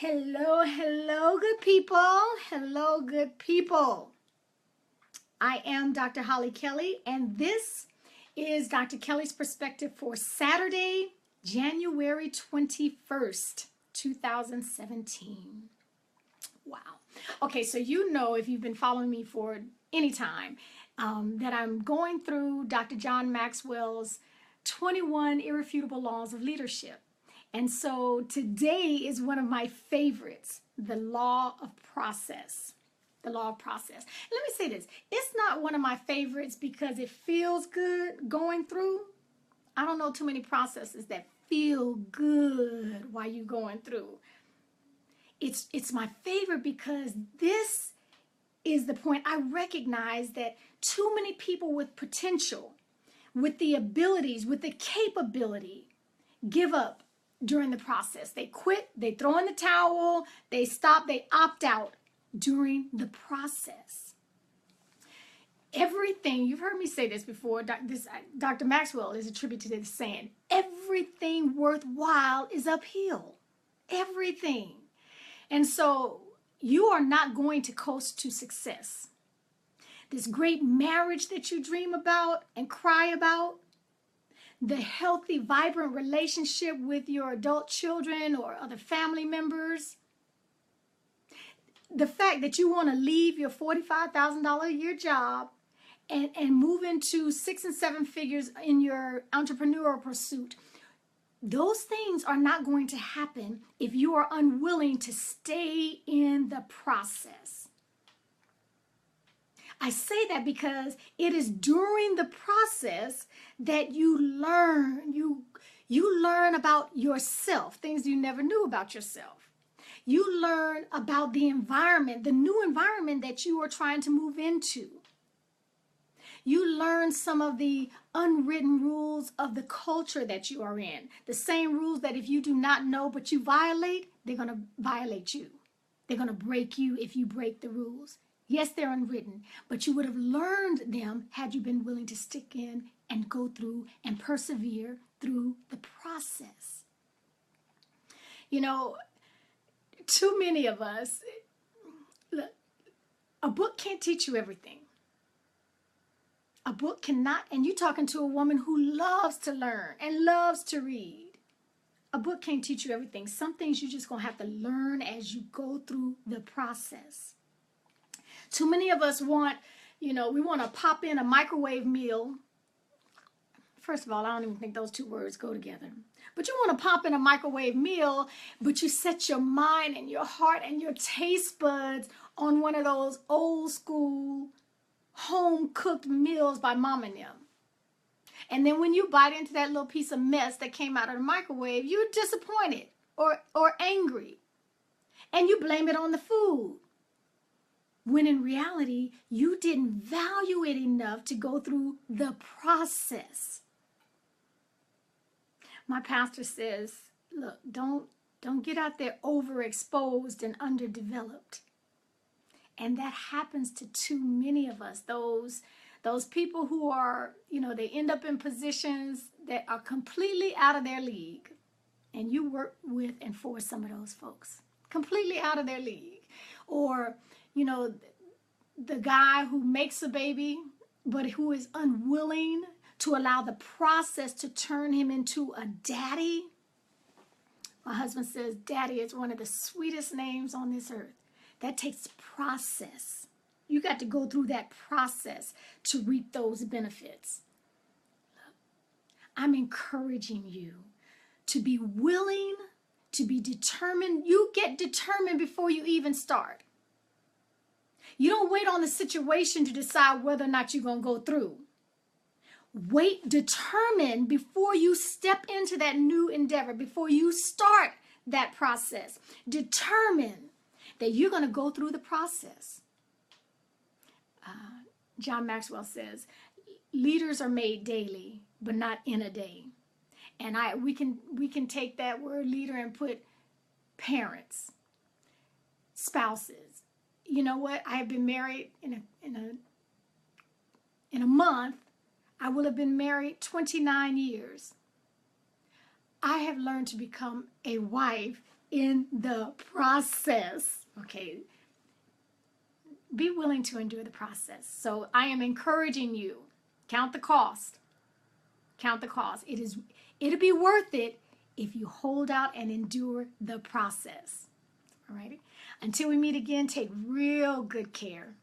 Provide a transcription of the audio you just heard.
Hello, hello, good people. Hello, good people. I am Dr. Hollie Kelly, and this is Dr. Kelly's perspective for Saturday, January 21st, 2017. Wow. Okay, so you know, if you've been following me for any time, that I'm going through Dr. John Maxwell's 21 Irrefutable Laws of Leadership. And so today is one of my favorites, the law of process. The law of process. Let me say this. It's not one of my favorites because it feels good going through. I don't know too many processes that feel good while you're going through. It's my favorite because this is the point. I recognize that too many people with potential, with the abilities, with the capability, give up during the process. They quit, they throw in the towel, they stop, they opt out during the process. Everything, you've heard me say this before, Dr. Maxwell is attributed to this saying, everything worthwhile is uphill. Everything. And so you are not going to coast to success. This great marriage that you dream about and cry about, the healthy, vibrant relationship with your adult children or other family members, the fact that you want to leave your $45,000 a year job and move into 6 and 7 figures in your entrepreneurial pursuit, those things are not going to happen if you are unwilling to stay in the process. I say that because it is during the process that you learn. You learn about yourself, things you never knew about yourself. You learn about the environment, the new environment that you are trying to move into. You learn some of the unwritten rules of the culture that you are in. The same rules that if you do not know but you violate, they're going to violate you. They're going to break you if you break the rules. Yes, they're unwritten, but you would have learned them had you been willing to stick in and go through and persevere through the process. You know, too many of us, look, a book can't teach you everything. A book cannot, and you're talking to a woman who loves to learn and loves to read. A book can't teach you everything. Some things you're just going to have to learn as you go through the process. Too many of us want, we want to pop in a microwave meal. First of all, I don't even think those two words go together. But you want to pop in a microwave meal, but you set your mind and your heart and your taste buds on one of those old school home-cooked meals by mom and them. And then when you bite into that little piece of mess that came out of the microwave, you're disappointed or angry. And you blame it on the food. When in reality, you didn't value it enough to go through the process. My pastor says, look, don't get out there overexposed and underdeveloped. And that happens to too many of us. Those people who are, they end up in positions that are completely out of their league. And you work with and for some of those folks. Completely out of their league. Or the guy who makes a baby, but who is unwilling to allow the process to turn him into a daddy. My husband says daddy is one of the sweetest names on this earth. That takes process. You got to go through that process to reap those benefits. I'm encouraging you to be willing, to be determined. You get determined before you even start. You don't wait on the situation to decide whether or not you're going to go through. Wait, determined before you step into that new endeavor, before you start that process. Determined that you're going to go through the process. John Maxwell says, leaders are made daily, but not in a day. And we can take that word leader and put parents, spouses. You know what? I have been married in a month. I will have been married 29 years. I have learned to become a wife in the process. Okay. Be willing to endure the process. So I am encouraging you. Count the cost. Count the cost. It'll be worth it if you hold out and endure the process. All righty. Until we meet again, take real good care